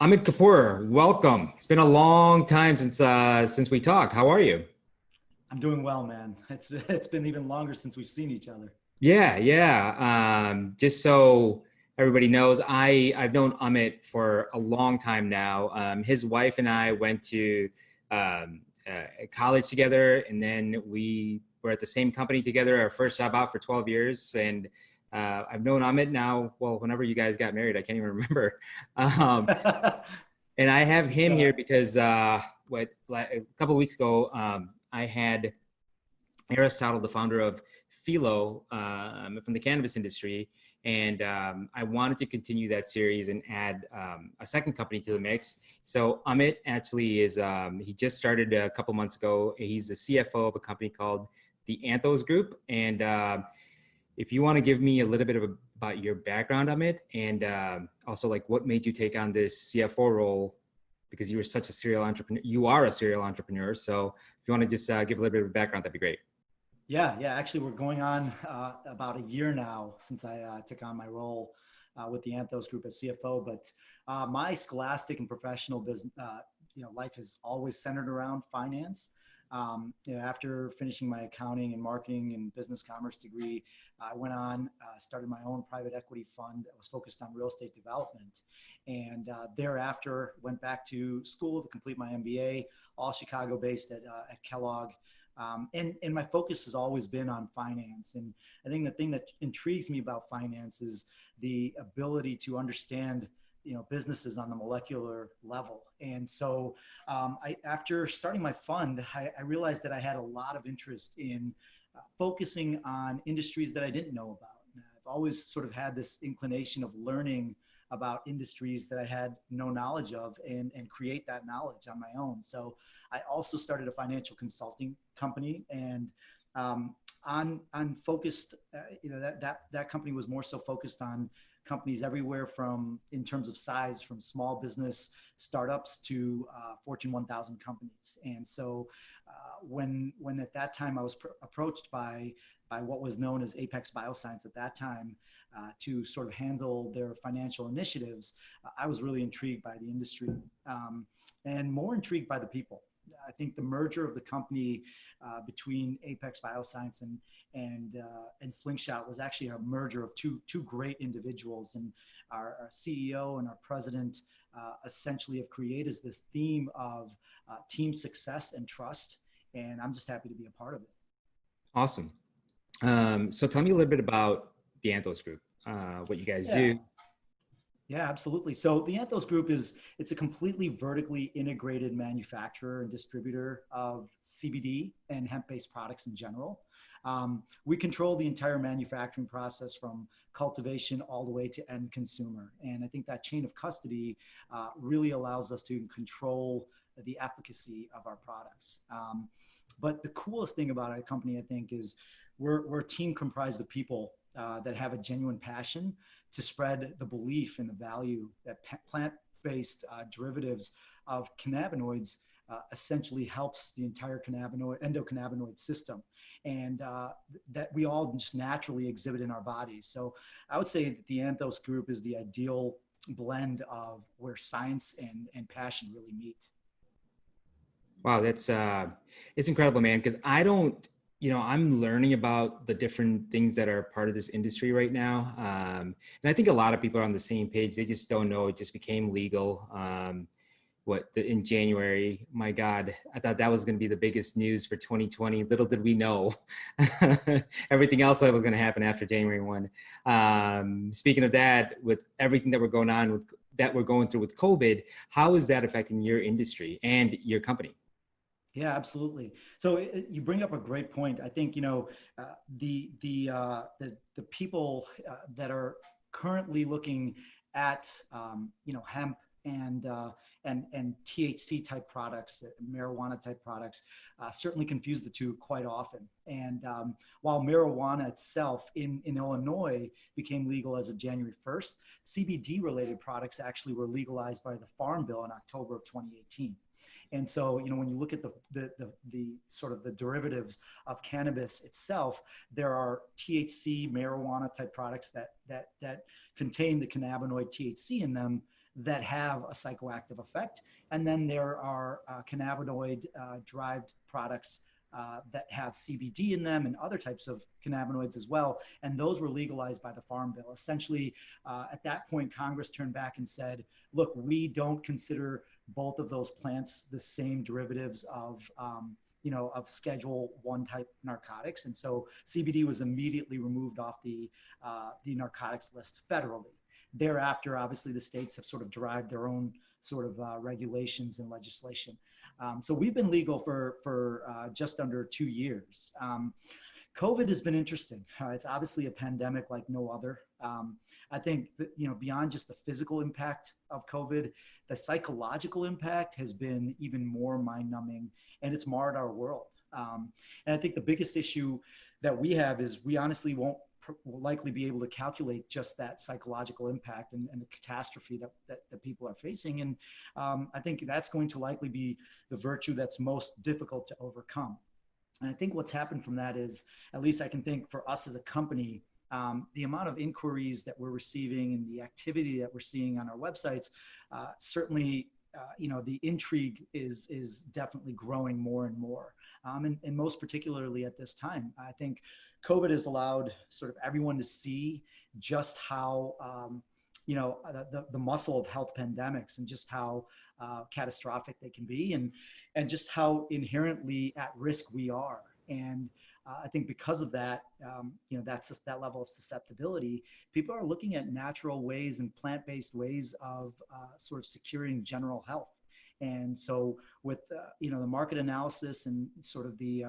Amit Kapur, welcome. It's been a long time since we talked. How are you? I'm doing well, man. It's been even longer since we've seen each other. Yeah. Just so everybody knows, I've known Amit for a long time now. His wife and I went to college together, and then we were at the same company together. Our first job out for 12 years, and I've known Amit now. Well, whenever you guys got married, I can't even remember. Um, and I have It's him here because a couple of weeks ago, I had Aristotle, the founder of Philo, from the cannabis industry, and I wanted to continue that series and add a second company to the mix. So Amit actually is he just started a couple months ago. He's the CFO of a company called the Anthos Group, and if you want to give me a little bit about your background, Amit, and also like what made you take on this CFO role, because you were such a serial entrepreneur. You are a serial entrepreneur. So if you want to just give a little bit of background, that'd be great. yeah. Actually, we're going on about a year now since I took on my role with the Anthos Group as CFO. But my scholastic and professional business, life is always centered around finance. After finishing my accounting and marketing and business commerce degree, I went on, started my own private equity fund that was focused on real estate development. And thereafter, went back to school to complete my MBA, all Chicago based at Kellogg. And my focus has always been on finance. And I think the thing that intrigues me about finance is the ability to understand businesses on the molecular level. And so after starting my fund, I realized that I had a lot of interest in focusing on industries that I didn't know about. And I've always sort of had this inclination of learning about industries that I had no knowledge of and create that knowledge on my own. So I also started a financial consulting company, and on focused, that company was more so focused on companies everywhere from, in terms of size, from small business startups to Fortune 1000 companies. And so when at that time I was approached by what was known as Apex Bioscience at that time, to sort of handle their financial initiatives, I was really intrigued by the industry, and more intrigued by the people. I think the merger of the company between Apex Bioscience and Slyngshot was actually a merger of two great individuals, and our CEO and our president essentially have created this theme of team success and trust, and I'm just happy to be a part of it. Awesome. So tell me a little bit about the Anthos Group, what you guys Yeah. do. Yeah, absolutely. So the Anthos Group it's a completely vertically integrated manufacturer and distributor of CBD and hemp-based products in general. We control the entire manufacturing process from cultivation all the way to end consumer. And I think that chain of custody really allows us to control the efficacy of our products. But the coolest thing about our company, I think, is we're a team comprised of people that have a genuine passion to spread the belief and the value that plant-based derivatives of cannabinoids essentially helps the entire endocannabinoid system, and that we all just naturally exhibit in our bodies. So I would say that the Anthos Group is the ideal blend of where science and passion really meet. Wow, that's it's incredible, man. Because I don't, I'm learning about the different things that are part of this industry right now, and I think a lot of people are on the same page. They just don't know. It just became legal. In January? My God, I thought that was going to be the biggest news for 2020. Little did we know everything else that was going to happen after January 1. Speaking of that, with everything that we're going through with COVID, how is that affecting your industry and your company? Yeah, absolutely. So you bring up a great point. I think the people that are currently looking at hemp and THC type products, marijuana type products, certainly confuse the two quite often. And while marijuana itself in Illinois became legal as of January 1st, CBD related products actually were legalized by the Farm Bill in October of 2018. And so, when you look at the sort of the derivatives of cannabis itself, there are THC marijuana type products that contain the cannabinoid THC in them that have a psychoactive effect. And then there are cannabinoid derived products that have CBD in them and other types of cannabinoids as well. And those were legalized by the Farm Bill. Essentially, at that point, Congress turned back and said, look, we don't consider both of those plants the same derivatives of of Schedule 1 type narcotics. And so CBD was immediately removed off the narcotics list federally. Thereafter, obviously, the states have sort of derived their own sort of regulations and legislation. So we've been legal for just under 2 years. COVID has been interesting. It's obviously a pandemic like no other. I think that, beyond just the physical impact of COVID, the psychological impact has been even more mind-numbing, and it's marred our world. And I think the biggest issue that we have is we honestly will likely be able to calculate just that psychological impact and the catastrophe that people are facing. And I think that's going to likely be the virtue that's most difficult to overcome. And I think what's happened from that is, at least I can think for us as a company, the amount of inquiries that we're receiving and the activity that we're seeing on our websites, certainly, the intrigue is definitely growing more and more. And most particularly at this time, I think COVID has allowed sort of everyone to see just how, the muscle of health pandemics and just how catastrophic they can be, and just how inherently at risk we are. And I think because of that, that's just that level of susceptibility. People are looking at natural ways and plant-based ways of sort of securing general health. And so with, the market analysis and sort of the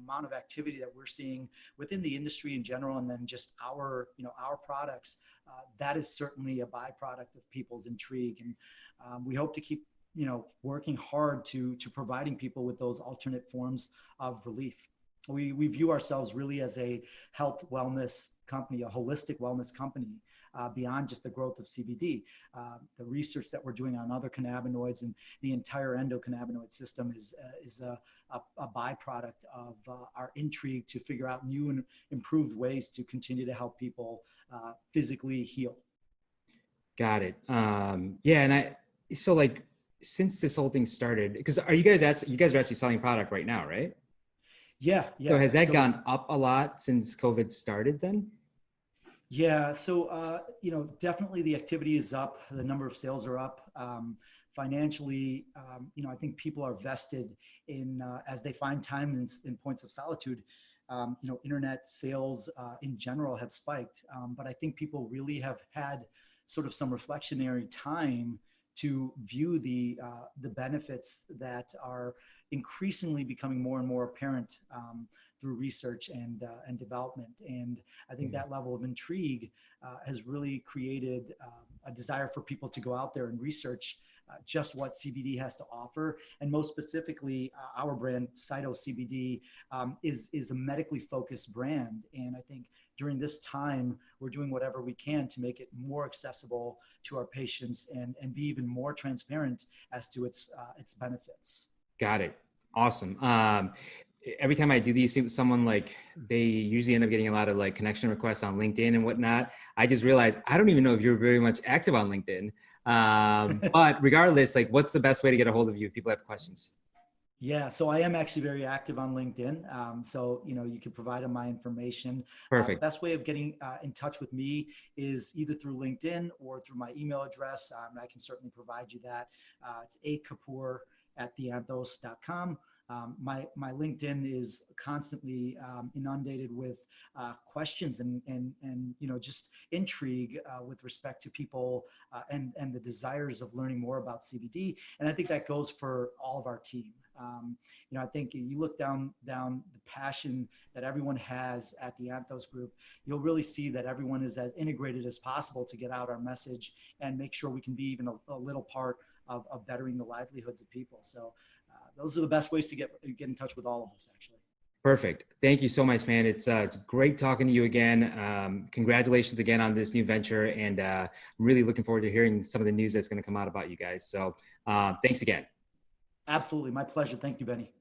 amount of activity that we're seeing within the industry in general, and then just our products, that is certainly a byproduct of people's intrigue. And we hope to keep, working hard to providing people with those alternate forms of relief. We view ourselves really as a health wellness company, a holistic wellness company, beyond just the growth of CBD. The research that we're doing on other cannabinoids and the entire endocannabinoid system is a byproduct of our intrigue to figure out new and improved ways to continue to help people physically heal. Got it. Yeah, and so like, since this whole thing started, because you guys are actually selling product right now, right? Yeah. So has that gone up a lot since COVID started then? Yeah. So, definitely the activity is up. The number of sales are up. Financially, I think people are vested in, as they find time in points of solitude, internet sales in general have spiked. But I think people really have had sort of some reflectionary time to view the benefits that are increasingly becoming more and more apparent through research and development. And I think that level of intrigue has really created a desire for people to go out there and research just what CBD has to offer. And most specifically, our brand, Cyto CBD, is a medically focused brand. And I think during this time, we're doing whatever we can to make it more accessible to our patients and be even more transparent as to its benefits. Got it. Awesome. Every time I do these with someone, like, they usually end up getting a lot of like connection requests on LinkedIn and whatnot. I just realized I don't even know if you're very much active on LinkedIn. But regardless, like, what's the best way to get a hold of you if people have questions? Yeah, so I am actually very active on LinkedIn. So, you can provide them my information. Perfect. The best way of getting in touch with me is either through LinkedIn or through my email address. I can certainly provide you that. It's akapur@theanthos.com. My LinkedIn is constantly inundated with questions and just intrigue with respect to people and the desires of learning more about CBD. And I think that goes for all of our team. I think you look down the passion that everyone has at the Anthos Group, you'll really see that everyone is as integrated as possible to get out our message and make sure we can be even a little part of bettering the livelihoods of people. So those are the best ways to get in touch with all of us, actually. Perfect. Thank you so much, man. It's great talking to you again. Congratulations again on this new venture, and really looking forward to hearing some of the news that's going to come out about you guys. So thanks again. Absolutely. My pleasure. Thank you, Benny.